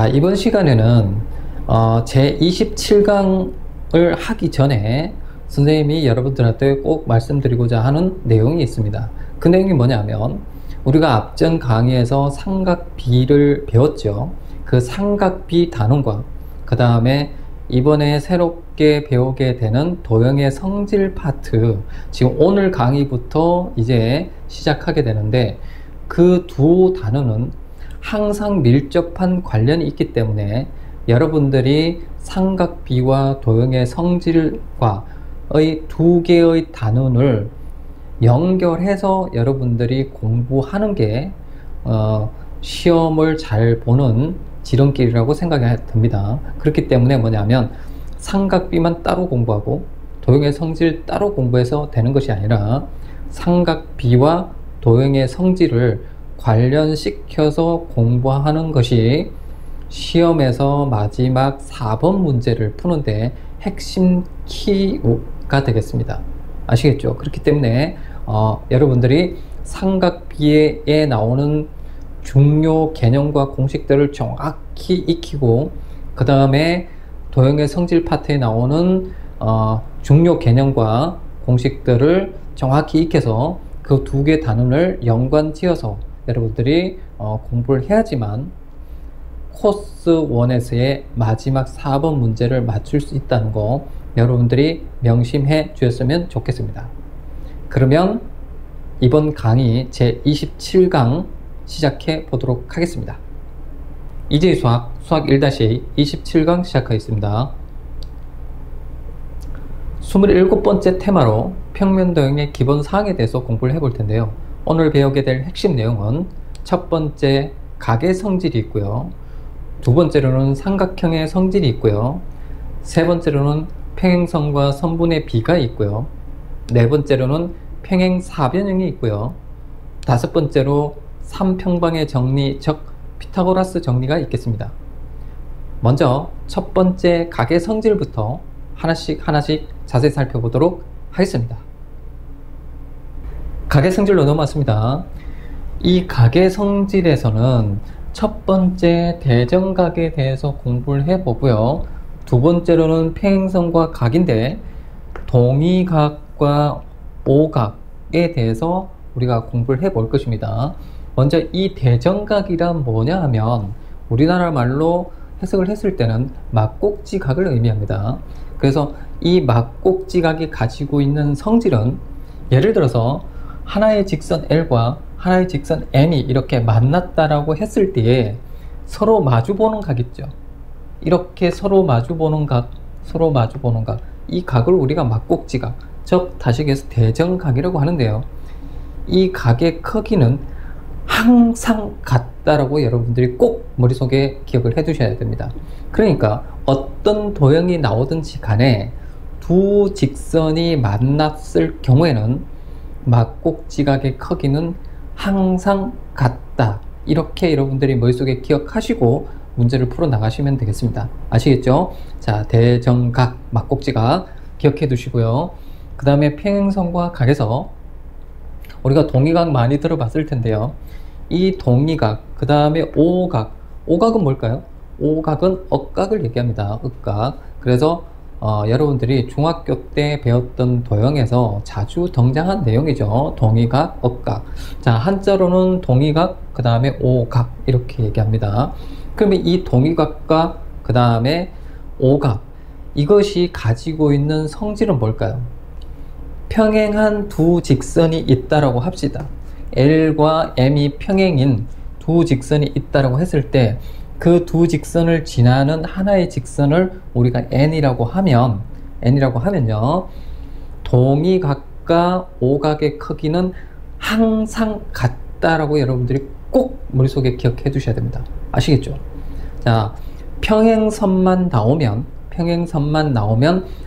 자, 이번 시간에는 제 27강을 하기 전에 선생님이 여러분들한테 꼭 말씀드리고자 하는 내용이 있습니다. 그 내용이 뭐냐면, 우리가 앞전 강의에서 삼각비를 배웠죠. 그 삼각비 단원과 그 다음에 이번에 새롭게 배우게 되는 도형의 성질 파트, 지금 오늘 강의부터 이제 시작하게 되는데, 그 두 단어는 항상 밀접한 관련이 있기 때문에 여러분들이 삼각비와 도형의 성질과의 두 개의 단원을 연결해서 여러분들이 공부하는 게 시험을 잘 보는 지름길이라고 생각이 듭니다. 그렇기 때문에 뭐냐면, 삼각비만 따로 공부하고 도형의 성질 따로 공부해서 되는 것이 아니라 삼각비와 도형의 성질을 관련시켜서 공부하는 것이 시험에서 마지막 4번 문제를 푸는데 핵심 키가 되겠습니다. 아시겠죠? 그렇기 때문에 여러분들이 삼각비에 나오는 중요 개념과 공식들을 정확히 익히고, 그 다음에 도형의 성질 파트에 나오는 중요 개념과 공식들을 정확히 익혀서 그 두 개 단원을 연관지어서 여러분들이 공부를 해야지만 코스 1에서의 마지막 4번 문제를 맞출 수 있다는 거 여러분들이 명심해 주셨으면 좋겠습니다. 그러면 이번 강의 제 27강 시작해 보도록 하겠습니다. 이제 수학 1-A 27강 시작하겠습니다. 27번째 테마로 평면도형의 기본 사항에 대해서 공부를 해볼 텐데요. 오늘 배우게 될 핵심 내용은 첫 번째 각의 성질이 있고요, 두 번째로는 삼각형의 성질이 있고요, 세 번째로는 평행선과 선분의 비가 있고요, 네 번째로는 평행사변형이 있고요, 다섯 번째로 삼평방의 정리, 즉 피타고라스 정리가 있겠습니다. 먼저 첫 번째 각의 성질부터 하나씩 자세히 살펴보도록 하겠습니다. 각의 성질로 넘어왔습니다. 이 각의 성질에서는 첫 번째 대정각에 대해서 공부를 해보고요, 두 번째로는 평행선과 각인데 동의각과 오각에 대해서 우리가 공부를 해볼 것입니다. 먼저 이 대정각이란 뭐냐 하면, 우리나라 말로 해석을 했을 때는 막꼭지각을 의미합니다. 그래서 이 막꼭지각이 가지고 있는 성질은, 예를 들어서 하나의 직선 L과 하나의 직선 N이 이렇게 만났다라고 했을 때에 서로 마주보는 각 있죠. 이렇게 서로 마주보는 각, 이 각을 우리가 막꼭지각, 즉 다시 얘기해서 대정각이라고 하는데요. 이 각의 크기는 항상 같다라고 여러분들이 꼭 머릿속에 기억을 해 두셔야 됩니다. 그러니까 어떤 도형이 나오든지 간에 두 직선이 만났을 경우에는 막꼭지각의 크기는 항상 같다, 이렇게 여러분들이 머릿속에 기억하시고 문제를 풀어 나가시면 되겠습니다. 아시겠죠? 자, 대정각, 막꼭지각 기억해 두시고요. 그 다음에 평행선과 각에서 우리가 동의각 많이 들어봤을 텐데요. 이 동의각, 그 다음에 오각은 뭘까요? 오각은 억각을 얘기합니다. 억각. 그래서 여러분들이 중학교 때 배웠던 도형에서 자주 등장한 내용이죠. 동의각, 억각. 자, 한자로는 동의각, 그 다음에 오각, 이렇게 얘기합니다. 그러면 이 동의각과 그 다음에 오각, 이것이 가지고 있는 성질은 뭘까요? 평행한 두 직선이 있다라고 합시다. L과 M이 평행인 두 직선이 있다라고 했을 때, 그 두 직선을 지나는 하나의 직선을 우리가 N이라고 하면요, 동의각과 오각의 크기는 항상 같다라고 여러분들이 꼭 머릿속에 기억해 두셔야 됩니다. 아시겠죠? 자, 평행선만 나오면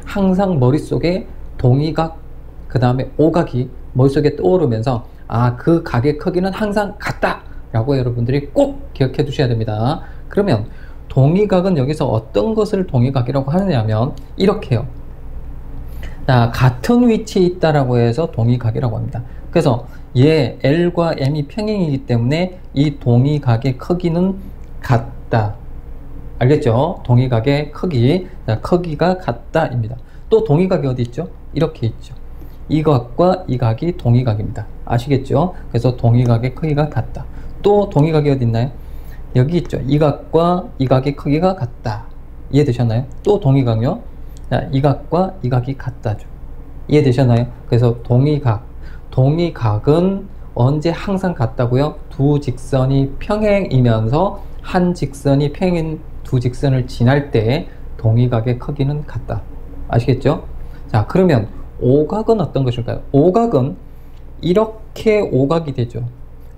항상 머릿속에 동의각, 그 다음에 오각이 머릿속에 떠오르면서, 그 각의 크기는 항상 같다 라고 여러분들이 꼭 기억해 두셔야 됩니다. 그러면 동의각은 여기서 어떤 것을 동의각이라고 하느냐면 이렇게요. 자, 같은 위치에 있다라고 해서 동의각이라고 합니다. 그래서 얘 L과 M이 평행이기 때문에 이 동의각의 크기는 같다. 알겠죠? 동의각의 크기, 자, 크기가 같다입니다. 또 동의각이 어디 있죠? 이렇게 있죠. 이 각과 이 각이 동의각입니다. 아시겠죠? 그래서 동의각의 크기가 같다. 또 동의각이 어디 있나요? 여기 있죠. 이 각과 이 각의 크기가 같다. 이해되셨나요? 또 동의각요. 자, 이 각과 이 각이 같다죠. 이해되셨나요? 그래서 동의각은 언제 항상 같다고요? 두 직선이 평행이면서 한 직선이 평행인 두 직선을 지날 때 동의각의 크기는 같다. 아시겠죠? 자, 그러면 오각은 어떤 것일까요? 오각은 이렇게 오각이 되죠.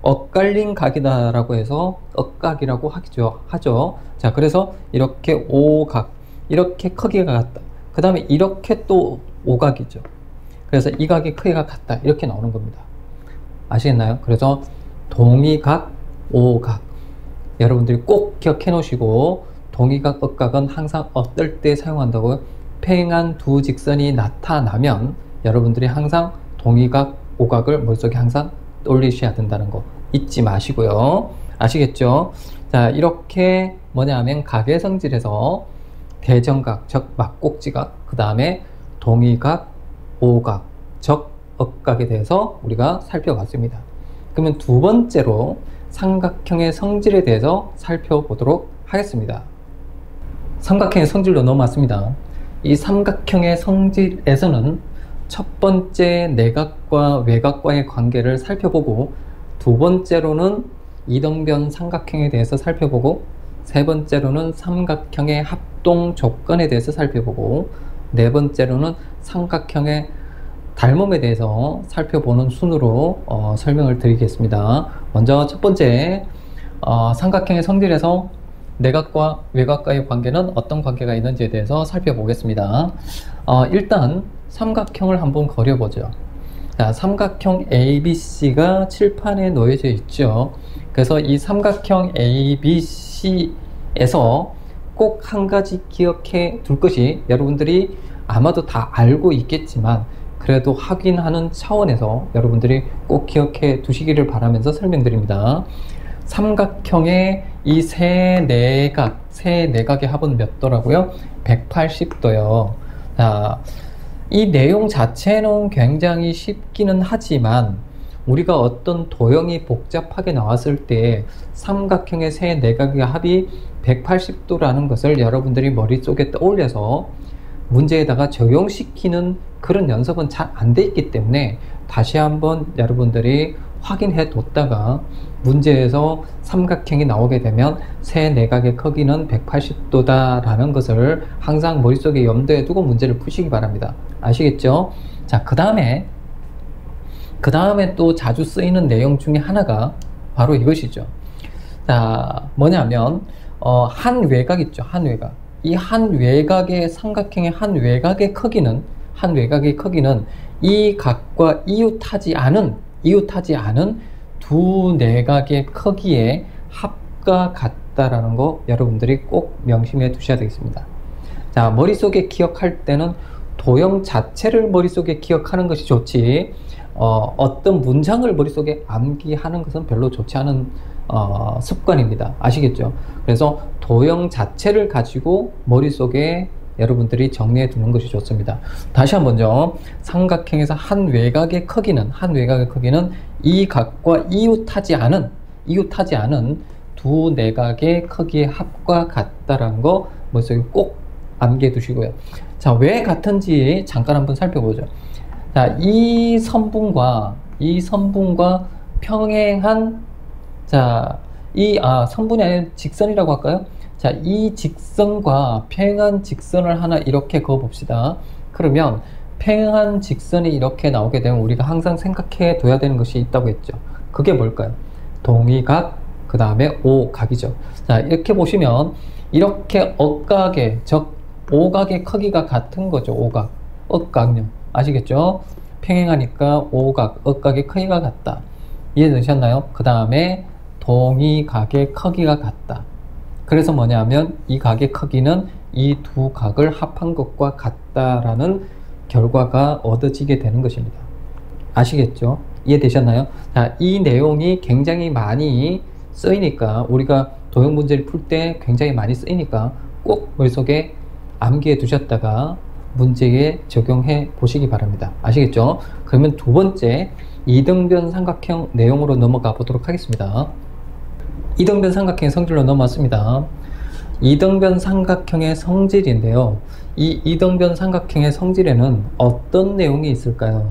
엇갈린 각이다라고 해서 엇각이라고 하죠. 자, 그래서 이렇게 오각, 이렇게 크기가 같다. 그 다음에 이렇게 또 오각이죠. 그래서 이 각의 크기가 같다. 이렇게 나오는 겁니다. 아시겠나요? 그래서 동의각, 오각. 여러분들이 꼭 기억해 놓으시고, 동의각, 엇각은 항상 어떨 때 사용한다고요? 평행한 두 직선이 나타나면 여러분들이 항상 동의각, 오각을 머릿속에 항상 떠올리셔야 된다는 거 잊지 마시고요. 아시겠죠? 자, 이렇게 뭐냐면 각의 성질에서 대정각, 즉 막꼭지각, 그 다음에 동의각, 오각, 즉 엇각에 대해서 우리가 살펴봤습니다. 그러면 두 번째로 삼각형의 성질에 대해서 살펴보도록 하겠습니다. 삼각형의 성질로 넘어왔습니다. 이 삼각형의 성질에서는 첫 번째 내각과 외각과의 관계를 살펴보고, 두 번째로는 이등변 삼각형에 대해서 살펴보고, 세 번째로는 삼각형의 합동 조건에 대해서 살펴보고, 네 번째로는 삼각형의 닮음에 대해서 살펴보는 순으로 설명을 드리겠습니다. 먼저 첫 번째, 삼각형의 성질에서 내각과 외각과의 관계는 어떤 관계가 있는지에 대해서 살펴보겠습니다. 일단 삼각형을 한번 그려보죠. 자, 삼각형 ABC가 칠판에 놓여져 있죠. 그래서 이 삼각형 ABC에서 꼭 한 가지 기억해 둘 것이, 여러분들이 아마도 다 알고 있겠지만 그래도 확인하는 차원에서 여러분들이 꼭 기억해 두시기를 바라면서 설명드립니다. 삼각형의 이 세 내각의 합은 몇 도라고요? 180도요. 자, 이 내용 자체는 굉장히 쉽기는 하지만 우리가 어떤 도형이 복잡하게 나왔을 때 삼각형의 세 내각의 합이 180도라는 것을 여러분들이 머릿속에 떠올려서 문제에다가 적용시키는 그런 연습은 잘 안 돼 있기 때문에 다시 한번 여러분들이 확인해 뒀다가 문제에서 삼각형이 나오게 되면 세 내각의 크기는 180도다 라는 것을 항상 머릿속에 염두에 두고 문제를 푸시기 바랍니다. 아시겠죠? 자, 그 다음에 또 자주 쓰이는 내용 중에 하나가 바로 이것이죠. 자, 뭐냐면 한 외각 있죠. 한 외각. 이 한 외각의 삼각형의 한 외각의 크기는 이 각과 이웃하지 않은 두 내각의 크기의 합과 같다라는 거 여러분들이 꼭 명심해 두셔야 되겠습니다. 자, 머릿속에 기억할 때는 도형 자체를 머릿속에 기억하는 것이 좋지, 어떤 문장을 머릿속에 암기하는 것은 별로 좋지 않은 습관입니다. 아시겠죠? 그래서 도형 자체를 가지고 머릿속에 여러분들이 정리해 두는 것이 좋습니다. 다시 한번요. 삼각형에서 한 외각의 크기는 이 각과 이웃하지 않은 두 내각의 크기의 합과 같다라는 거 머릿속에 꼭 암기해 두시고요. 자, 왜 같은지 잠깐 한번 살펴보죠. 자, 이 선분과 평행한, 자, 선분이 아니라 직선이라고 할까요? 자, 이 직선과 평행한 직선을 하나 이렇게 그어봅시다. 그러면 평행한 직선이 이렇게 나오게 되면 우리가 항상 생각해 둬야 되는 것이 있다고 했죠. 그게 뭘까요? 동의각, 그 다음에 오각이죠. 자, 이렇게 보시면 이렇게 엇각의, 즉 오각의 크기가 같은 거죠. 오각, 엇각요. 아시겠죠? 평행하니까 오각, 엇각의 크기가 같다. 이해되셨나요? 그 다음에 동의각의 크기가 같다. 그래서 뭐냐면 이 각의 크기는 이 두 각을 합한 것과 같다라는 결과가 얻어지게 되는 것입니다. 아시겠죠? 이해되셨나요? 자, 이 내용이 굉장히 많이 쓰이니까, 우리가 도형 문제를 풀 때 굉장히 많이 쓰이니까 꼭 머릿속에 암기해 두셨다가 문제에 적용해 보시기 바랍니다. 아시겠죠? 그러면 두 번째 이등변 삼각형 내용으로 넘어가 보도록 하겠습니다. 이등변 삼각형의 성질로 넘어왔습니다. 이등변 삼각형의 성질인데요. 이 이등변 삼각형의 성질에는 어떤 내용이 있을까요?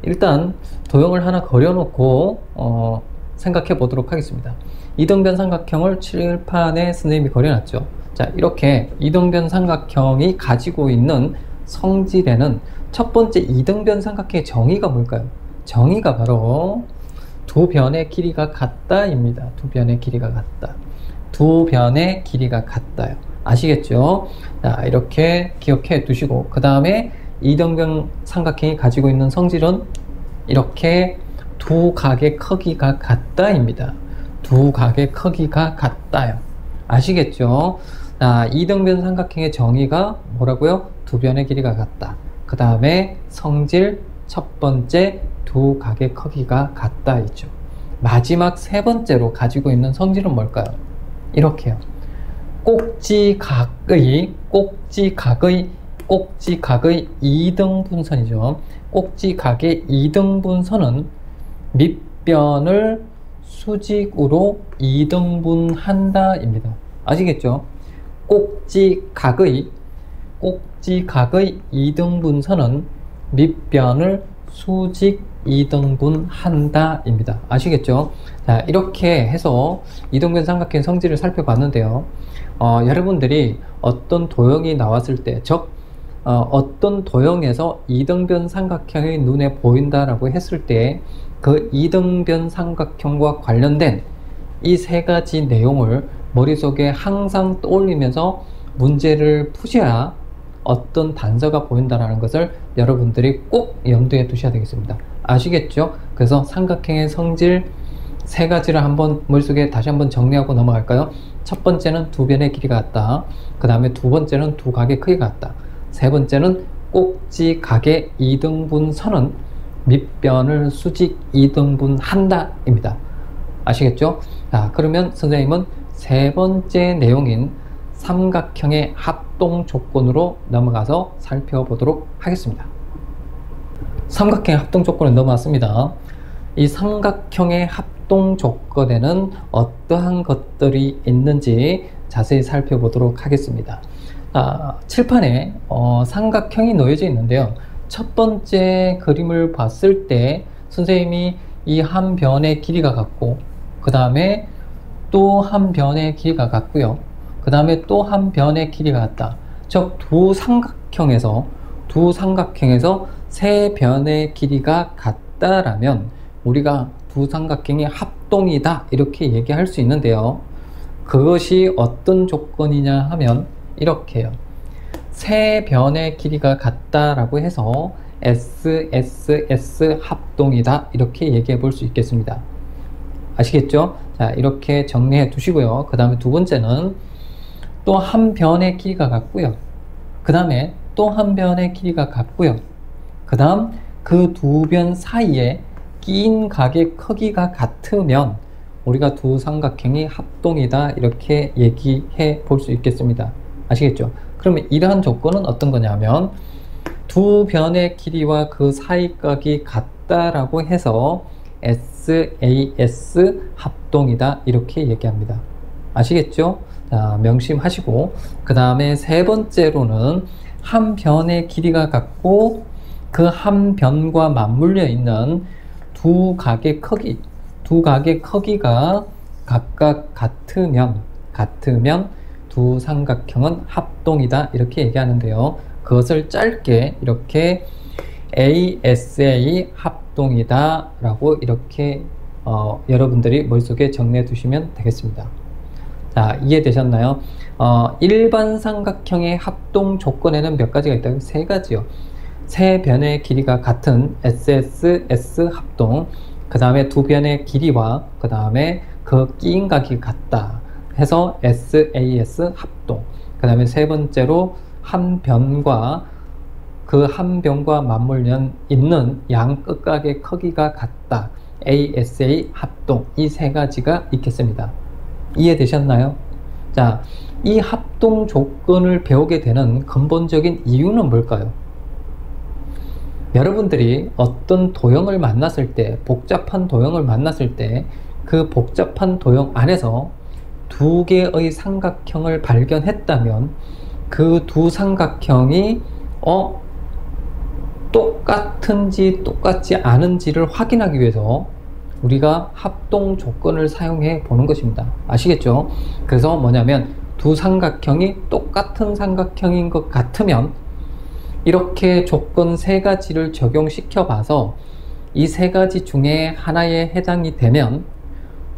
일단 도형을 하나 그려놓고 생각해 보도록 하겠습니다. 이등변 삼각형을 칠판에 선생님이 그려놨죠. 자, 이렇게 이등변 삼각형이 가지고 있는 성질에는 첫 번째 이등변 삼각형의 정의가 뭘까요? 정의가 바로 두 변의 길이가 같다입니다. 두 변의 길이가 같다. 두 변의 길이가 같다요. 아시겠죠? 자, 이렇게 기억해 두시고, 그 다음에 이등변 삼각형이 가지고 있는 성질은 이렇게 두 각의 크기가 같다입니다. 두 각의 크기가 같다요. 아시겠죠? 자, 이등변 삼각형의 정의가 뭐라고요? 두 변의 길이가 같다. 그 다음에 성질 첫 번째 두 각의 크기가 같다 있죠. 마지막 세 번째로 가지고 있는 성질은 뭘까요? 이렇게요. 꼭지각의 이등분선이죠. 꼭지각의 이등분선은 밑변을 수직으로 이등분한다 입니다. 아시겠죠? 꼭지각의 이등분선은 밑변을 수직 이등분한다 입니다. 아시겠죠? 자, 이렇게 해서 이등변 삼각형 성질을 살펴봤는데요. 여러분들이 어떤 도형이 나왔을 때, 즉 어떤 도형에서 이등변 삼각형이 눈에 보인다라고 했을 때 그 이등변 삼각형과 관련된 이 세 가지 내용을 머릿속에 항상 떠올리면서 문제를 푸셔야 어떤 단서가 보인다는 것을 여러분들이 꼭 염두에 두셔야 되겠습니다. 아시겠죠? 그래서 삼각형의 성질 세 가지를 한번 머릿속에 다시 한번 정리하고 넘어갈까요? 첫 번째는 두 변의 길이가 같다. 그 다음에 두 번째는 두 각의 크기가 같다. 세 번째는 꼭지각의 이등분선은 밑변을 수직 이등분한다 입니다. 아시겠죠? 자, 그러면 선생님은 세 번째 내용인 삼각형의 합동 조건으로 넘어가서 살펴보도록 하겠습니다. 삼각형의 합동 조건에 넘어왔습니다. 이 삼각형의 합동 조건에는 어떠한 것들이 있는지 자세히 살펴보도록 하겠습니다. 칠판에 삼각형이 놓여져 있는데요. 첫 번째 그림을 봤을 때 선생님이 이 한 변의 길이가 같고, 그 다음에 또 한 변의 길이가 같고요. 그 다음에 또 한 변의 길이가 같다. 즉 두 삼각형에서 세 변의 길이가 같다라면 우리가 두 삼각형이 합동이다 이렇게 얘기할 수 있는데요. 그것이 어떤 조건이냐 하면 이렇게요. 세 변의 길이가 같다라고 해서 SSS 합동이다 이렇게 얘기해 볼 수 있겠습니다. 아시겠죠? 자, 이렇게 정리해 두시고요. 그 다음에 두 번째는 또 한 변의 길이가 같고요. 그 다음에 또 한 변의 길이가 같고요. 그 다음 그 두 변 사이에 끼인 각의 크기가 같으면 우리가 두 삼각형이 합동이다 이렇게 얘기해 볼 수 있겠습니다. 아시겠죠? 그러면 이러한 조건은 어떤 거냐면 두 변의 길이와 그 사이각이 같다라고 해서 SAS 합동이다 이렇게 얘기합니다. 아시겠죠? 자, 명심하시고, 그 다음에 세 번째로는 한 변의 길이가 같고 그 한 변과 맞물려 있는 두 각의 크기가 각각 같으면 두 삼각형은 합동이다 이렇게 얘기하는데요. 그것을 짧게 이렇게 ASA 합동이다 라고 이렇게 여러분들이 머릿속에 정리해 두시면 되겠습니다. 자, 이해되셨나요? 일반 삼각형의 합동 조건에는 몇 가지가 있다고요? 세 가지요. 세 변의 길이가 같은 SSS 합동, 그 다음에 두 변의 길이와 그 다음에 그 끼인 각이 같다 해서 SAS 합동, 그 다음에 세 번째로 한 변과 그 한 변과 맞물려 있는 양 끝각의 크기가 같다, ASA 합동, 이 세 가지가 있겠습니다. 이해되셨나요? 자, 이 합동 조건을 배우게 되는 근본적인 이유는 뭘까요? 여러분들이 어떤 도형을 만났을 때, 복잡한 도형을 만났을 때 그 복잡한 도형 안에서 두 개의 삼각형을 발견했다면 그 두 삼각형이 똑같은지 똑같지 않은지를 확인하기 위해서 우리가 합동 조건을 사용해 보는 것입니다. 아시겠죠? 그래서 뭐냐면 두 삼각형이 똑같은 삼각형인 것 같으면 이렇게 조건 세 가지를 적용시켜 봐서 이 세 가지 중에 하나에 해당이 되면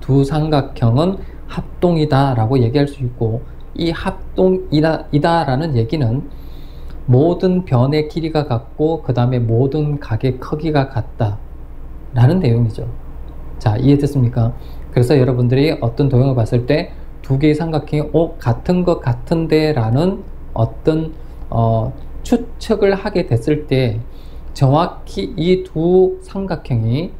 두 삼각형은 합동이다 라고 얘기할 수 있고, 이 합동이다 라는 얘기는 모든 변의 길이가 같고 그 다음에 모든 각의 크기가 같다 라는 내용이죠. 자, 이해됐습니까? 그래서 여러분들이 어떤 도형을 봤을 때 두 개의 삼각형이 같은 것 같은데 라는 어떤 추측을 하게 됐을 때 정확히 이 두 삼각형이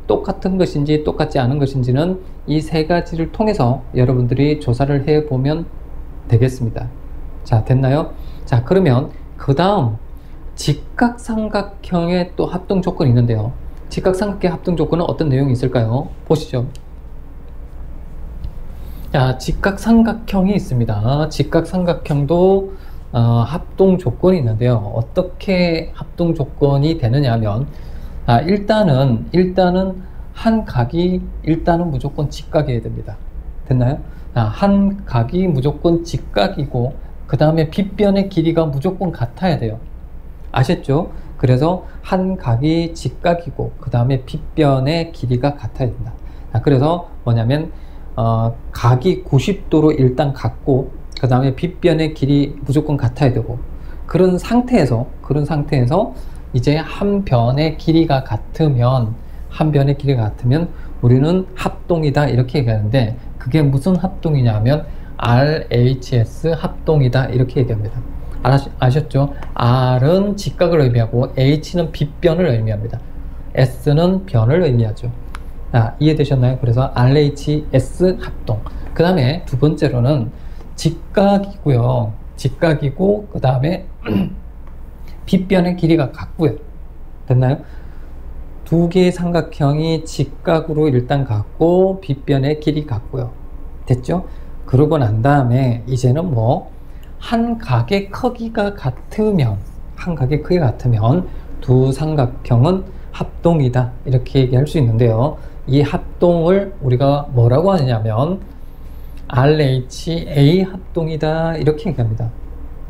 똑같은 것인지 똑같지 않은 것인지는 이 세 가지를 통해서 여러분들이 조사를 해 보면 되겠습니다. 자, 됐나요? 자, 그러면 그 다음 직각삼각형의 또 합동 조건이 있는데요. 직각삼각형의 합동 조건은 어떤 내용이 있을까요? 보시죠. 자, 직각삼각형이 있습니다. 직각삼각형도 합동 조건이 있는데요. 어떻게 합동 조건이 되느냐 하면, 일단은 한 각이 무조건 직각이어야 됩니다. 됐나요? 한 각이 무조건 직각이고 그 다음에 빗변의 길이가 무조건 같아야 돼요. 아셨죠? 그래서 한 각이 직각이고 그 다음에 빗변의 길이가 같아야 된다. 그래서 뭐냐면 각이 90도로 일단 같고 그 다음에 빗변의 길이 무조건 같아야 되고, 그런 상태에서 이제 한 변의 길이가 같으면 우리는 합동이다 이렇게 얘기하는데, 그게 무슨 합동이냐면 RHS 합동이다 이렇게 얘기합니다. 아셨죠? R은 직각을 의미하고 H는 빗변을 의미합니다. S는 변을 의미하죠. 이해되셨나요? 그래서 RHS 합동. 그 다음에 두 번째로는 직각이고요. 직각이고 그 다음에 빗변의 길이가 같고요. 됐나요? 두 개의 삼각형이 직각으로 일단 같고 빗변의 길이 같고요. 됐죠? 그러고 난 다음에 이제는 한 각의 크기가 같으면 두 삼각형은 합동이다 이렇게 얘기할 수 있는데요. 이 합동을 우리가 뭐라고 하냐면 RHA 합동이다 이렇게 얘기합니다.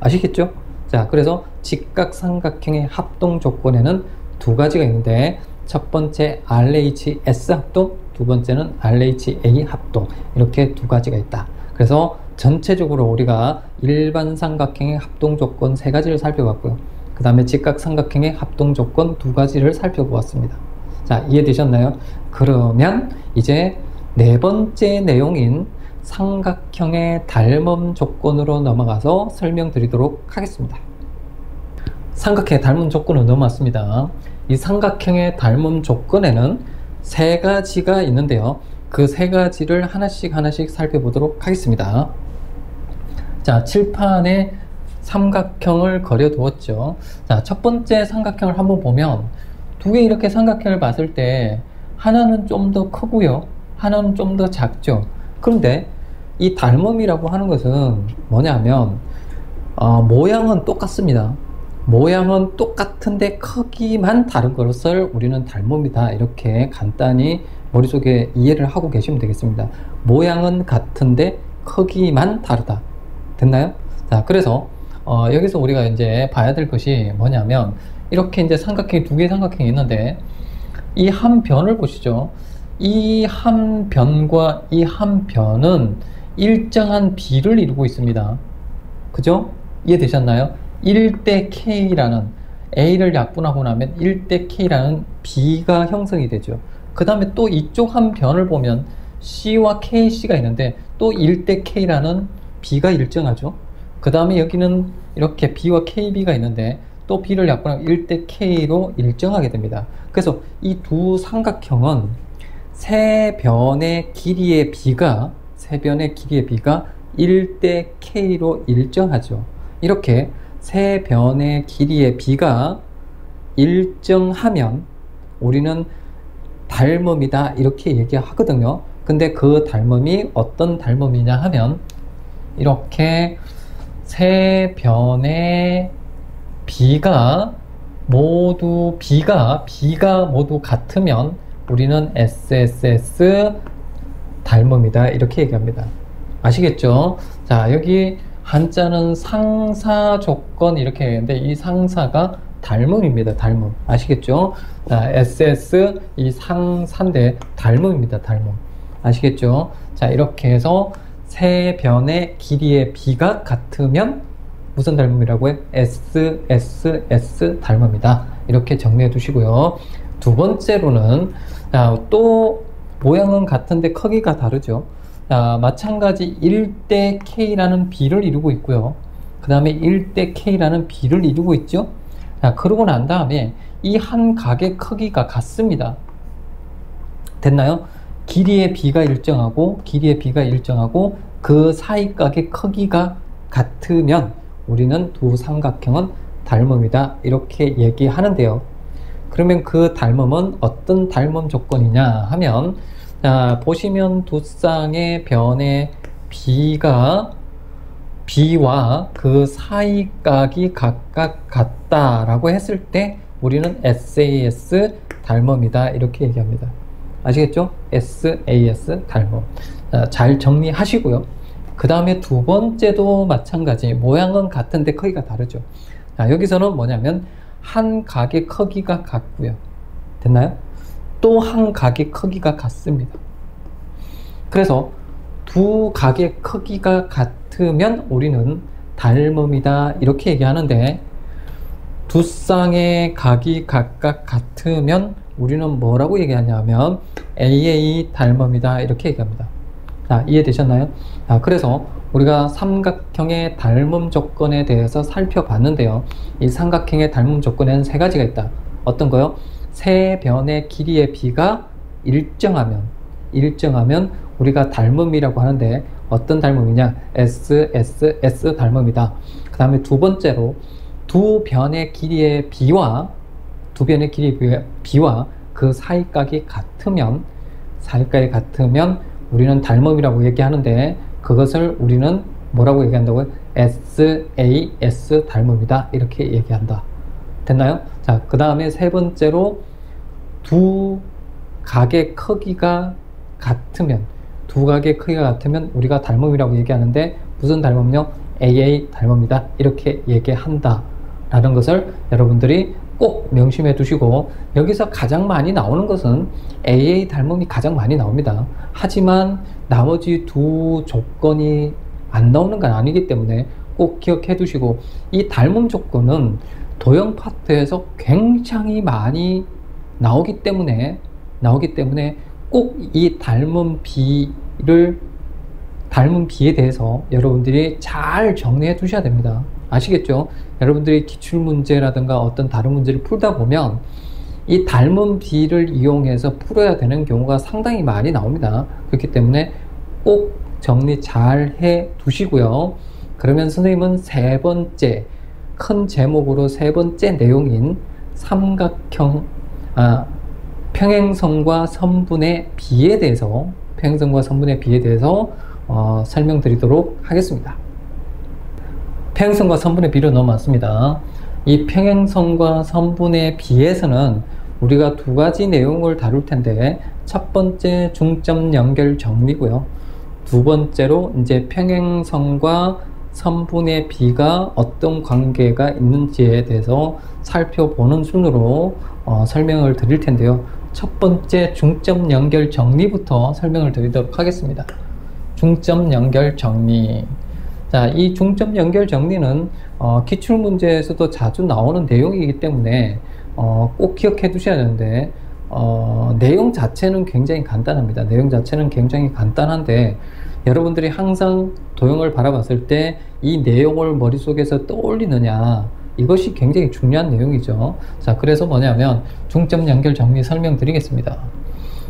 아시겠죠? 자, 그래서 직각삼각형의 합동 조건에는 두 가지가 있는데, 첫 번째 RHS 합동, 두 번째는 RHA 합동, 이렇게 두 가지가 있다. 그래서 전체적으로 우리가 일반 삼각형의 합동 조건 세 가지를 살펴봤고요. 그 다음에 직각삼각형의 합동 조건 두 가지를 살펴보았습니다. 자, 이해되셨나요? 그러면 이제 네 번째 내용인 삼각형의 닮음 조건으로 넘어가서 설명드리도록 하겠습니다. 삼각형의 닮음 조건으로 넘어왔습니다. 이 삼각형의 닮음 조건에는 세 가지가 있는데요. 그 세 가지를 하나씩 살펴보도록 하겠습니다. 자, 칠판에 삼각형을 그려두었죠. 자, 첫 번째 삼각형을 한번 보면 두 개 이렇게 삼각형을 봤을 때 하나는 좀 더 크고요, 하나는 좀 더 작죠. 그런데 이 닮음이라고 하는 것은 뭐냐면 모양은 똑같습니다. 모양은 똑같은데 크기만 다른 것을 우리는 닮음이다 이렇게 간단히 머릿속에 이해를 하고 계시면 되겠습니다. 모양은 같은데 크기만 다르다. 됐나요? 자, 그래서 여기서 우리가 이제 봐야 될 것이 뭐냐면, 이렇게 이제 삼각형이 두 개의 삼각형이 있는데 이 한 변을 보시죠. 이 한 변과 이 한 변은 일정한 비를 이루고 있습니다. 그죠? 이해되셨나요? 1대 K라는, A를 약분하고 나면 1대 K라는 B가 형성이 되죠. 그 다음에 또 이쪽 한 변을 보면 C와 KC가 있는데 또 1대 K라는 B가 일정하죠. 그 다음에 여기는 이렇게 B와 KB가 있는데 또 B를 약분하면 1대 K로 일정하게 됩니다. 그래서 이 두 삼각형은 세 변의 길이의 B가 세 변의 길이의 비가 1대 K로 일정하죠. 이렇게 세 변의 길이의 비가 일정하면 우리는 닮음이다 이렇게 얘기하거든요. 근데 그 닮음이 어떤 닮음이냐 하면 이렇게 세 변의 비가 모두 같으면 우리는 SSS 닮음이다 이렇게 얘기합니다. 아시겠죠? 자, 여기 한자는 상사 조건 이렇게 했는데 이 상사가 닮음입니다. 닮음. 아시겠죠? 자, SS 이 상사인데 닮음입니다. 닮음. 아시겠죠? 자, 이렇게 해서 세 변의 길이의 비가 같으면 무슨 닮음이라고 해? SSS 닮음이다. 이렇게 정리해 두시고요. 두 번째로는 또 모양은 같은데 크기가 다르죠. 마찬가지 1대 K라는 비를 이루고 있고요. 그 다음에 1대 K라는 비를 이루고 있죠. 그러고 난 다음에 이 한 각의 크기가 같습니다. 됐나요? 길이의 비가 일정하고 그 사이 각의 크기가 같으면 우리는 두 삼각형은 닮음이다 이렇게 얘기하는데요. 그러면 그 닮음은 어떤 닮음 조건이냐 하면 보시면 두 쌍의 변의 비와 그 사이 각이 각각 같다라고 했을 때 우리는 SAS 닮음이다 이렇게 얘기합니다. 아시겠죠? SAS 닮음. 잘 정리하시고요. 그 다음에 두 번째도 마찬가지. 모양은 같은데 크기가 다르죠. 여기서는 뭐냐면 한 각의 크기가 같고요. 됐나요? 또 한 각의 크기가 같습니다. 그래서 두 각의 크기가 같으면 우리는 닮음이다 이렇게 얘기하는데 두 쌍의 각이 각각 같으면 우리는 뭐라고 얘기하냐면 AA 닮음이다 이렇게 얘기합니다. 이해되셨나요? 그래서 우리가 삼각형의 닮음 조건에 대해서 살펴봤는데요. 이 삼각형의 닮음 조건에는 세 가지가 있다. 어떤 거요? 세 변의 길이의 비가 일정하면 우리가 닮음이라고 하는데 어떤 닮음이냐? SSS 닮음이다. 그 다음에 두 번째로 두 변의 길이의 비와 그 사이각이 같으면 우리는 닮음이라고 얘기하는데 그것을 우리는 뭐라고 얘기한다고요? SAS 닮음이다 이렇게 얘기한다. 됐나요? 자, 그 다음에 세 번째로 두 각의 크기가 같으면 우리가 닮음이라고 얘기하는데 무슨 닮음요? AA 닮음이다 이렇게 얘기한다 라는 것을 여러분들이 꼭 명심해 두시고, 여기서 가장 많이 나오는 것은 AA 닮음이 가장 많이 나옵니다. 하지만 나머지 두 조건이 안 나오는 건 아니기 때문에 꼭 기억해 두시고, 이 닮음 조건은 도형 파트에서 굉장히 많이 나오기 때문에 꼭 이 닮음 비에 대해서 여러분들이 잘 정리해 두셔야 됩니다. 아시겠죠? 여러분들이 기출문제라든가 어떤 다른 문제를 풀다 보면 이 닮은 비를 이용해서 풀어야 되는 경우가 상당히 많이 나옵니다. 그렇기 때문에 꼭 정리 잘 해 두시고요. 그러면 선생님은 세 번째, 큰 제목으로 세 번째 내용인 삼각형, 평행선과 선분의 비에 대해서 설명드리도록 하겠습니다. 평행선과 선분의 비로 넘어왔습니다. 이 평행선과 선분의 비에서는 우리가 두 가지 내용을 다룰 텐데, 첫 번째 중점 연결 정리고요. 두 번째로 이제 평행선과 선분의 비가 어떤 관계가 있는지에 대해서 살펴보는 순으로 설명을 드릴 텐데요. 첫 번째 중점 연결 정리부터 설명을 드리도록 하겠습니다. 중점 연결 정리. 자, 이 중점 연결 정리는 기출문제에서도 자주 나오는 내용이기 때문에 꼭 기억해 두셔야 되는데, 내용 자체는 굉장히 간단합니다. 내용 자체는 굉장히 간단한데, 여러분들이 항상 도형을 바라봤을 때 이 내용을 머릿속에서 떠올리느냐, 이것이 굉장히 중요한 내용이죠. 자, 그래서 뭐냐면 중점 연결 정리 설명드리겠습니다.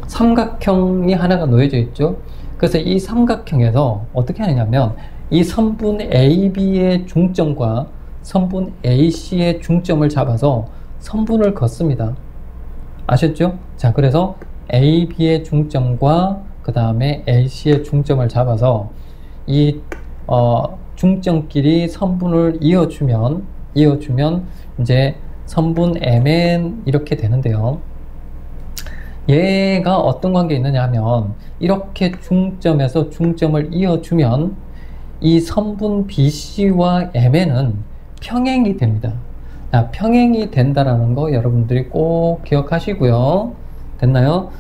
삼각형이 하나가 놓여져 있죠. 그래서 이 삼각형에서 어떻게 하느냐면 이 선분 AB의 중점과 선분 AC의 중점을 잡아서 선분을 긋습니다. 아셨죠? 자, 그래서 AB의 중점과 그 다음에 AC의 중점을 잡아서 이 중점끼리 선분을 이어주면 이제 선분 MN 이렇게 되는데요. 얘가 어떤 관계에 있느냐 하면 이렇게 중점에서 중점을 이어주면 이 선분 BC와 MN은 평행이 됩니다. 자, 평행이 된다라는 거 여러분들이 꼭 기억하시고요. 됐나요?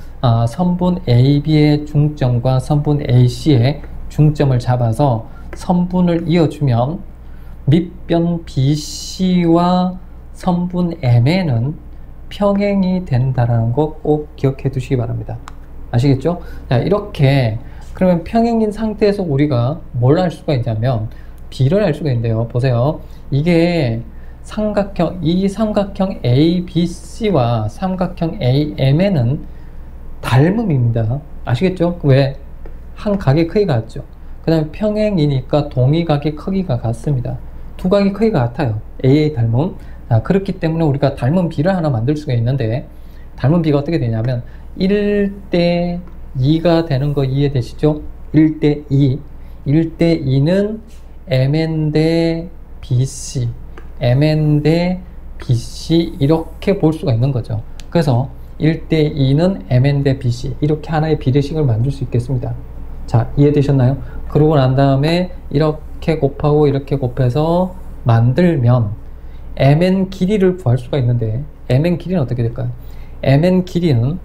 선분 AB의 중점과 선분 AC의 중점을 잡아서 선분을 이어주면 밑변 BC와 선분 MN은 평행이 된다라는 거 꼭 기억해 두시기 바랍니다. 아시겠죠? 자, 이렇게 그러면 평행인 상태에서 우리가 뭘 알 수가 있냐면 B를 알 수가 있는데요. 보세요. 이게 이 삼각형 ABC와 삼각형 AMN은 닮음입니다. 아시겠죠? 왜? 한 각의 크기가 같죠. 그 다음에 평행이니까 동의각의 크기가 같습니다. 두 각의 크기가 같아요. A의 닮음. 그렇기 때문에 우리가 닮은 B를 하나 만들 수가 있는데, 닮은 B가 어떻게 되냐면 1대 2가 되는 거 이해되시죠? 1대 2. 1대 2는 MN 대 BC, MN 대 BC 이렇게 볼 수가 있는 거죠. 그래서 1대 2는 MN 대 BC 이렇게 하나의 비례식을 만들 수 있겠습니다. 자, 이해되셨나요? 그러고 난 다음에 이렇게 곱하고 이렇게 곱해서 만들면 MN 길이를 구할 수가 있는데, MN 길이는 어떻게 될까요? MN 길이는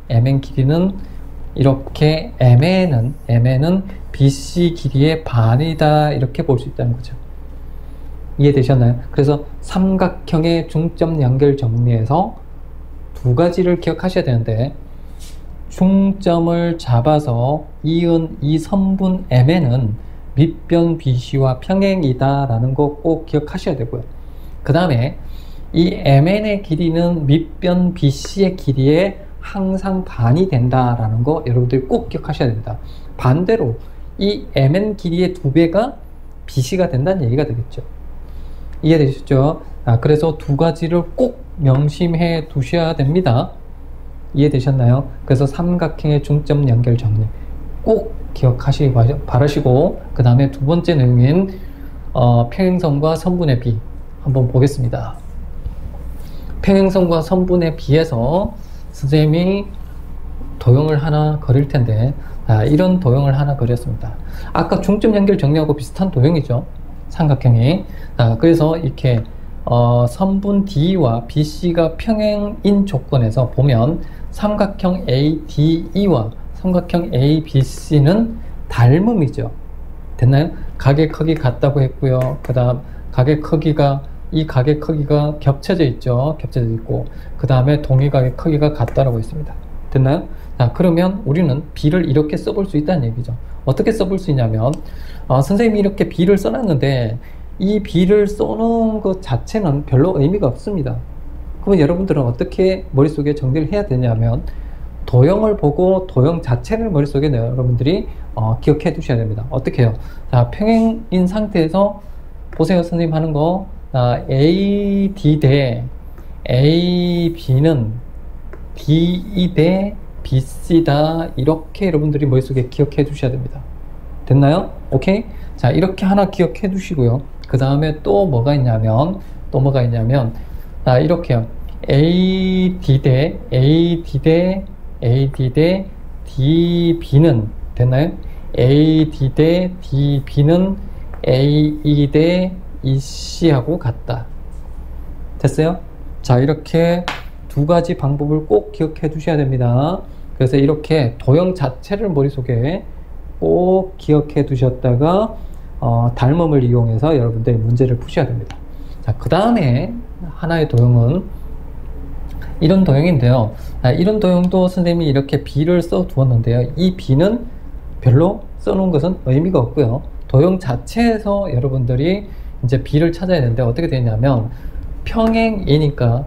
이렇게 MN은 BC 길이의 반이다 이렇게 볼 수 있다는 거죠. 이해되셨나요? 그래서 삼각형의 중점 연결 정리에서 두 가지를 기억하셔야 되는데, 중점을 잡아서 이은 이 선분 MN은 밑변 BC와 평행이다 라는 거 꼭 기억하셔야 되고요. 그 다음에 이 MN의 길이는 밑변 BC의 길이의 항상 반이 된다라는 거 여러분들이 꼭 기억하셔야 됩니다. 반대로 이 MN 길이의 2배가 BC가 된다는 얘기가 되겠죠. 이해되셨죠? 그래서 두 가지를 꼭 명심해 두셔야 됩니다. 이해되셨나요? 그래서 삼각형의 중점 연결 정리 꼭 기억하시기 바라시고, 그 다음에 두 번째 내용인 평행선과 선분의 비 한번 보겠습니다. 평행선과 선분의 비에서 선생님이 도형을 하나 그릴 텐데, 이런 도형을 하나 그렸습니다. 아까 중점 연결 정리하고 비슷한 도형이죠. 삼각형이. 그래서 이렇게 선분 D와 BC가 평행인 조건에서 보면 삼각형 ADE와 삼각형 ABC는 닮음이죠. 됐나요? 각의 크기 같다고 했고요. 그 다음 이 각의 크기가 겹쳐져 있죠. 겹쳐져 있고, 그 다음에 동의각의 크기가 같다라고 했습니다. 됐나요? 그러면 우리는 B를 이렇게 써볼 수 있다는 얘기죠. 어떻게 써볼 수 있냐면, 선생님이 이렇게 B를 써놨는데 이 B를 써놓은 것 자체는 별로 의미가 없습니다. 그러면 여러분들은 어떻게 머릿속에 정리를 해야 되냐면, 도형을 보고 도형 자체를 머릿속에 여러분들이 기억해 두셔야 됩니다. 어떻게 해요? 자, 평행인 상태에서 보세요. 선생님 하는 거. AD 대 AB는 DE 대 BC다 이렇게 여러분들이 머릿속에 기억해 두셔야 됩니다. 됐나요? 오케이? 자, 이렇게 하나 기억해 두시고요. 그 다음에 또 뭐가 있냐면 이렇게요. AD 대 DB는 됐나요? AD 대 DB는 AE 대 EC하고 같다. 됐어요? 자, 이렇게 두 가지 방법을 꼭 기억해 두셔야 됩니다. 그래서 이렇게 도형 자체를 머릿속에 꼭 기억해 두셨다가 닮음을 이용해서 여러분들이 문제를 푸셔야 됩니다. 자, 그 다음에 하나의 도형은 이런 도형인데요. 이런 도형도 선생님이 이렇게 B를 써 두었는데요. 이 B는 별로 써놓은 것은 의미가 없고요. 도형 자체에서 여러분들이 이제 B를 찾아야 되는데 어떻게 되냐면, 평행이니까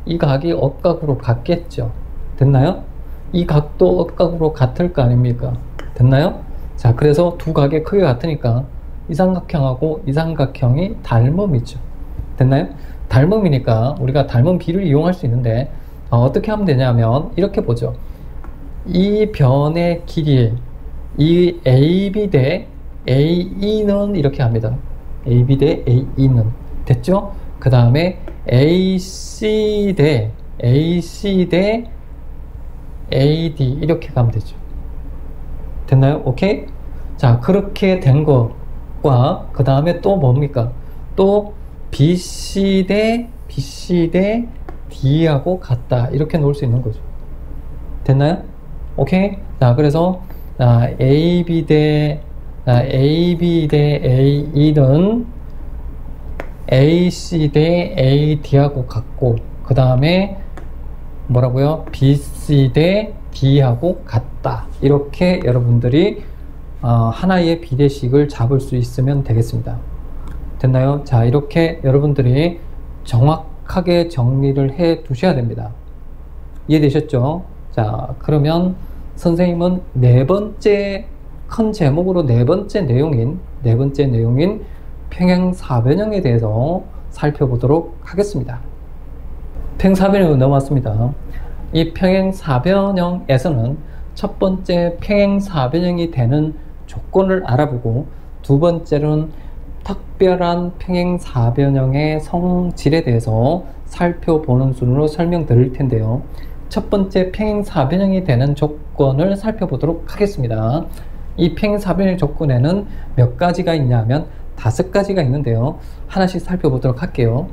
이 각이 억각으로 같겠죠. 됐나요? 이 각도 억각으로 같을 거 아닙니까? 됐나요? 자, 그래서 두 각의 크기가 같으니까 이 삼각형하고 이 삼각형이 닮음이죠. 됐나요? 닮음이니까 우리가 닮은 비를 이용할 수 있는데 어떻게 하면 되냐면 이렇게 보죠. 이 변의 길이 이 AB 대 AE는 이렇게 합니다. AB 대 AE는 됐죠? 그 다음에 AC 대 AD 이렇게 가면 되죠. 됐나요? 오케이? 자, 그렇게 된 것과 그 다음에 또 뭡니까? 또 BC 대 D하고 같다 이렇게 놓을 수 있는 거죠. 됐나요? 오케이? 자, 그래서 AB 대 AE는 AC 대 AD하고 같고 그 다음에 뭐라고요? BC 대 D하고 같다. 이렇게 여러분들이 하나의 비례식을 잡을 수 있으면 되겠습니다. 됐나요? 자, 이렇게 여러분들이 정확하게 정리를 해 두셔야 됩니다. 이해되셨죠? 자, 그러면 선생님은 네 번째 큰 제목으로 네 번째 내용인 평행사변형에 대해서 살펴보도록 하겠습니다. 평행사변형으로 넘어왔습니다. 이 평행사변형에서는 첫 번째 평행사변형이 되는 조건을 알아보고 두 번째로는 특별한 평행사변형의 성질에 대해서 살펴보는 순으로 설명드릴 텐데요. 첫 번째 평행사변형이 되는 조건을 살펴보도록 하겠습니다. 이 평행사변형 조건에는 몇 가지가 있냐면 5가지가 있는데요. 하나씩 살펴보도록 할게요.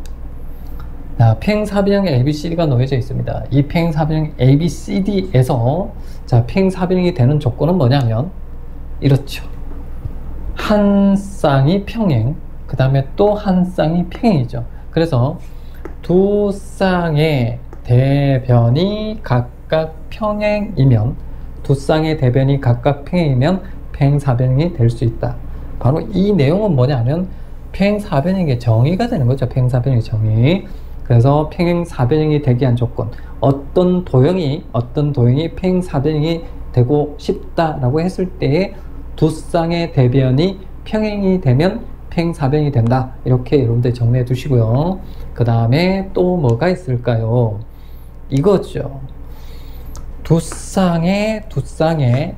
자, 평행사변형에 ABCD가 놓여져 있습니다. 이 평행사변형 ABCD에서 자, 평행사변형이 되는 조건은 뭐냐면 이렇죠. 한 쌍이 평행, 그 다음에 또 한 쌍이 평행이죠. 그래서 두 쌍의 대변이 각각 평행이면 평행사변형이 될 수 있다. 바로 이 내용은 뭐냐면 평행사변형의 정의가 되는 거죠. 평행사변형의 정의. 그래서 평행사변형이 되기 위한 조건, 어떤 도형이 평행사변형이 되고 싶다라고 했을 때에 두 쌍의 대변이 평행이 되면 평행사변형이 된다. 이렇게 여러분들 정리해 두시고요. 그 다음에 또 뭐가 있을까요? 이거죠. 두 쌍의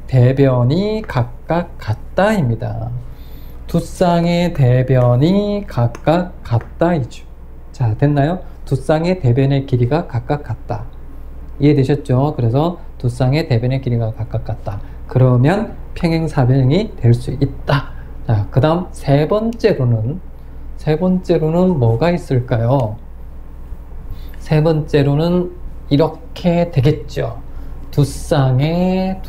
대변이 각각 같다입니다. 두 쌍의 대변이 각각 같다이죠. 자, 됐나요? 두 쌍의 대변의 길이가 각각 같다. 이해되셨죠? 그래서 두 쌍의 대변의 길이가 각각 같다. 그러면 평행사변형이 될 수 있다. 자, 그 다음 세 번째로는 뭐가 있을까요? 세 번째로는 이렇게 되겠죠. 두 쌍의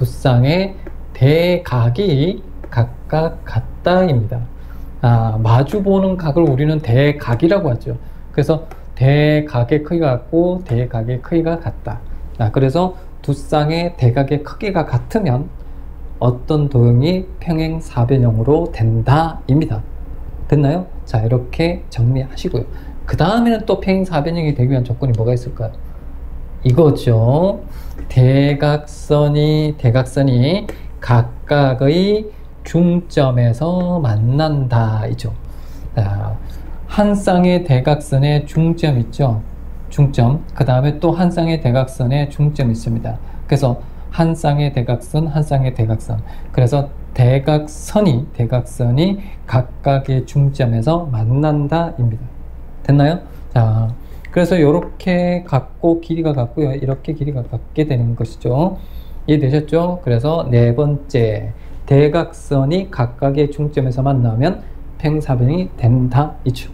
대각이 각각 같다입니다. 마주보는 각을 우리는 대각이라고 하죠. 그래서 대각의 크기가 같고 대각의 크기가 같다. 그래서 두 쌍의 대각의 크기가 같으면 어떤 도형이 평행사변형으로 된다입니다. 됐나요? 자, 이렇게 정리하시고요. 그 다음에는 또 평행사변형이 되기 위한 조건이 뭐가 있을까요? 이거죠. 대각선이 각각의 중점에서 만난다 이죠. 한 쌍의 대각선의 중점 있죠. 중점. 그 다음에 또 한 쌍의 대각선의 중점이 있습니다. 그래서 한 쌍의 대각선. 그래서 대각선이 각각의 중점에서 만난다입니다. 됐나요? 자, 그래서 이렇게 같고 길이가 같고요. 이렇게 길이가 같게 되는 것이죠. 이해되셨죠? 그래서 네 번째, 대각선이 각각의 중점에서 만나면 평행사변형이 된다 이죠.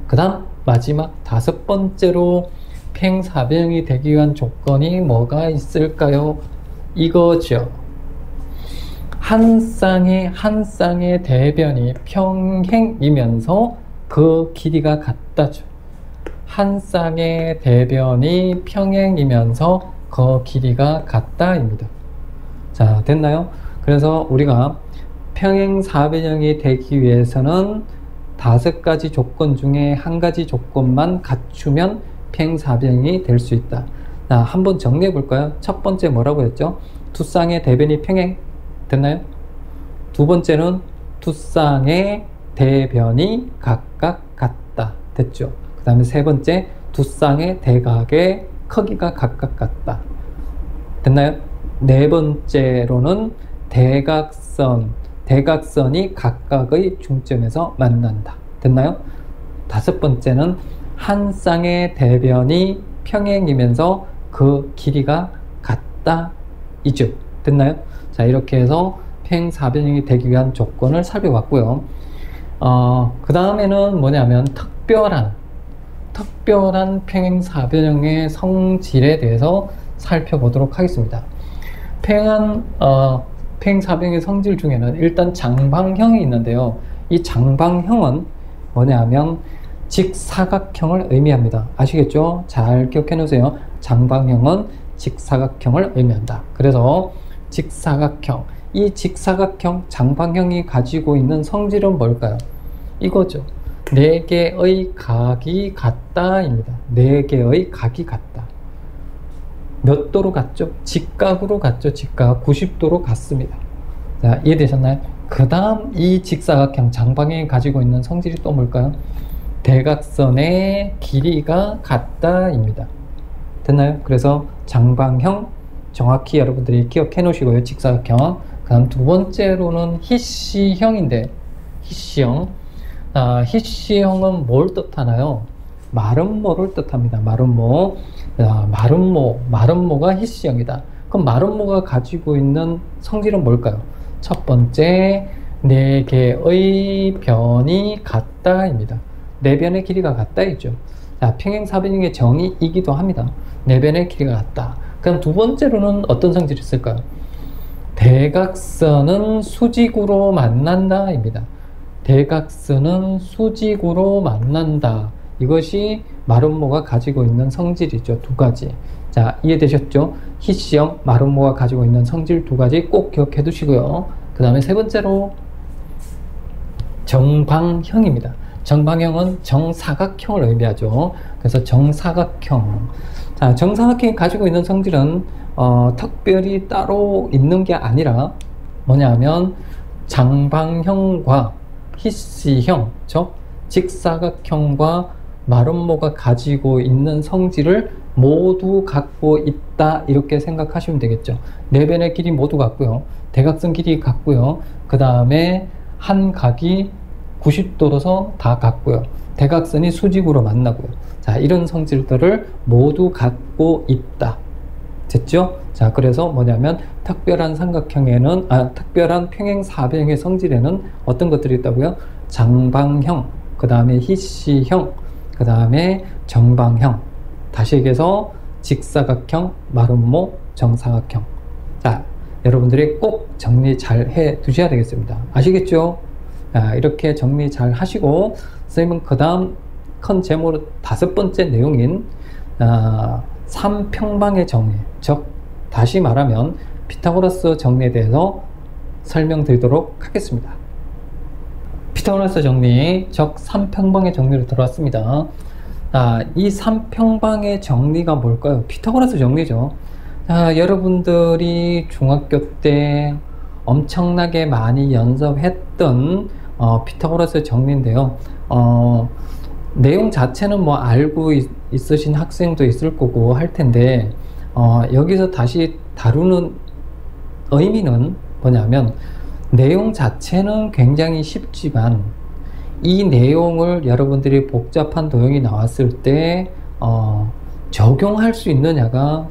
그 다음 마지막 다섯 번째로 평행사변형이 되기 위한 조건이 뭐가 있을까요? 이거죠. 한 쌍의 대변이 평행이면서 그 길이가 같다죠. 한 쌍의 대변이 평행이면서 그 길이가 같다입니다. 자, 됐나요? 그래서 우리가 평행사변형이 되기 위해서는 5가지 조건 중에 한 가지 조건만 갖추면 평행사변형이 될 수 있다. 자, 한번 정리해 볼까요? 첫 번째 뭐라고 했죠? 두 쌍의 대변이 평행. 됐나요? 두 번째는 두 쌍의 대변이 각각 같다. 됐죠? 그 다음에 세 번째, 두 쌍의 대각의 크기가 각각 같다. 됐나요? 네 번째로는 대각선이 각각의 중점에서 만난다. 됐나요? 다섯 번째는 한 쌍의 대변이 평행이면서 그 길이가 같다. 이죠. 됐나요? 자, 이렇게 해서 평행사변형이 되기 위한 조건을 살펴봤고요. 그 다음에는 뭐냐면 특별한 평행사변형의 성질에 대해서 살펴보도록 하겠습니다. 평행사변형의 성질 중에는 일단 장방형이 있는데요. 이 장방형은 뭐냐면 직사각형을 의미합니다. 아시겠죠? 잘 기억해 놓으세요. 장방형은 직사각형을 의미한다. 그래서 직사각형, 이 직사각형 장방형이 가지고 있는 성질은 뭘까요? 이거죠. 4개의 각이 같다입니다. 4개의 각이 같다. 몇 도로 같죠? 직각으로 같죠? 직각 90도로 같습니다. 자, 이해되셨나요? 그 다음 이 직사각형 장방형이 가지고 있는 성질이 또 뭘까요? 대각선의 길이가 같다입니다. 됐나요? 그래서 장방형 정확히 여러분들이 기억해 놓으시고요. 직사각형. 그 다음 두 번째로는 희씨형인데, 희씨형. 희씨형은 뭘 뜻하나요? 마름모를 뜻합니다. 마름모. 마름모가 희씨형이다. 그럼 마름모가 가지고 있는 성질은 뭘까요? 첫 번째, 4개의 변이 같다입니다. 4변의 길이가 같다이죠. 자, 평행사변형의 정의이기도 합니다. 4변의 길이가 같다. 그럼 두 번째로는 어떤 성질이 있을까요? 대각선은 수직으로 만난다입니다. 대각선은 수직으로 만난다. 이것이 마름모가 가지고 있는 성질이죠. 두 가지. 자, 이해되셨죠? 희씨형, 마름모가 가지고 있는 성질 두 가지 꼭 기억해 두시고요. 그 다음에 세 번째로 정방형입니다. 정방형은 정사각형을 의미하죠. 그래서 정사각형. 자, 정사각형이 가지고 있는 성질은 특별히 따로 있는 게 아니라 뭐냐면 장방형과 희씨형, 즉 직사각형과 마름모가 가지고 있는 성질을 모두 갖고 있다. 이렇게 생각하시면 되겠죠. 4변의 길이 모두 같고요. 대각선 길이 같고요. 그 다음에 한 각이 90도로서 다 같고요. 대각선이 수직으로 만나고요. 자, 이런 성질들을 모두 갖고 있다. 됐죠? 자, 그래서 뭐냐면 특별한 삼각형에는 특별한 평행사변형의 성질에는 어떤 것들이 있다고요? 장방형, 그 다음에 희씨형, 그 다음에 정방형. 다시 얘기해서 직사각형, 마름모, 정사각형. 자, 여러분들이 꼭 정리 잘 해 두셔야 되겠습니다. 아시겠죠? 이렇게 정리 잘 하시고, 선생님은 그 다음 큰 제목 5번째 내용인 3평방의 정리, 즉 다시 말하면 피타고라스 정리에 대해서 설명드리도록 하겠습니다. 피타고라스 정리, 즉 3평방의 정리로 들어왔습니다. 이 3평방의 정리가 뭘까요? 피타고라스 정리죠. 여러분들이 중학교 때 엄청나게 많이 연습했던 피타고라스 정리인데요. 내용 자체는 뭐 알고 있으신 학생도 있을 거고 할 텐데, 여기서 다시 다루는 의미는 뭐냐면, 내용 자체는 굉장히 쉽지만 이 내용을 여러분들이 복잡한 도형이 나왔을 때 적용할 수 있느냐가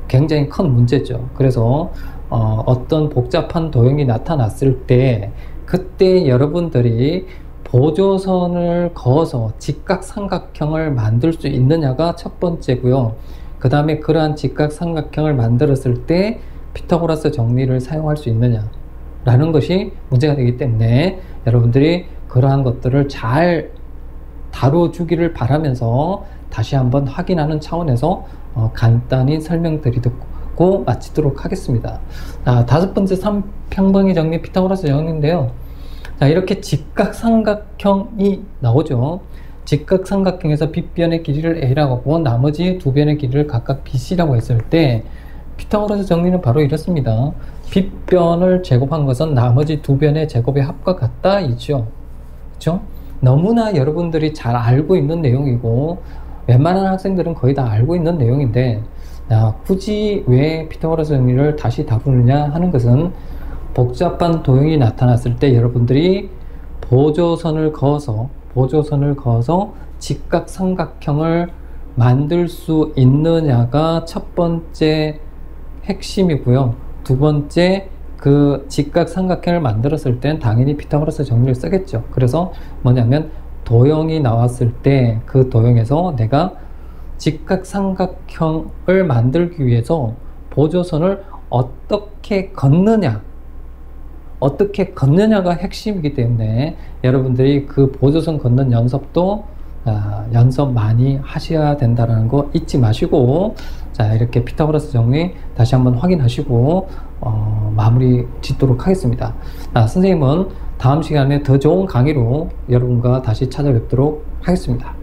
굉장히 큰 문제죠. 그래서 어떤 복잡한 도형이 나타났을 때 그때 여러분들이 보조선을 그어서 직각삼각형을 만들 수 있느냐가 첫 번째고요. 그 다음에 그러한 직각삼각형을 만들었을 때 피타고라스 정리를 사용할 수 있느냐 라는 것이 문제가 되기 때문에 여러분들이 그러한 것들을 잘 다뤄주기를 바라면서 다시 한번 확인하는 차원에서 간단히 설명드리고 마치도록 하겠습니다. 5번째 3평방의 정리, 피타고라스 정리인데요. 자, 이렇게 직각삼각형이 나오죠. 직각삼각형에서 빗변의 길이를 A라고 하고 나머지 두 변의 길이를 각각 BC라고 했을 때 피타고라스 정리는 바로 이렇습니다. 빗변을 제곱한 것은 나머지 두 변의 제곱의 합과 같다 이죠. 그렇죠? 너무나 여러분들이 잘 알고 있는 내용이고 웬만한 학생들은 거의 다 알고 있는 내용인데 굳이 왜 피타고라스 정리를 다시 다루느냐 하는 것은 복잡한 도형이 나타났을 때 여러분들이 보조선을 그어서 직각삼각형을 만들 수 있느냐가 첫 번째 핵심이고요. 두 번째, 그 직각삼각형을 만들었을 땐 당연히 피타고라스 정리를 쓰겠죠. 그래서 뭐냐면 도형이 나왔을 때 그 도형에서 내가 직각삼각형을 만들기 위해서 보조선을 어떻게 걷느냐가 핵심이기 때문에 여러분들이 그 보조선 걷는 연습도 연습 많이 하셔야 된다는 거 잊지 마시고, 자, 이렇게 피타고라스 정리 다시 한번 확인하시고 마무리 짓도록 하겠습니다. 선생님은 다음 시간에 더 좋은 강의로 여러분과 다시 찾아뵙도록 하겠습니다.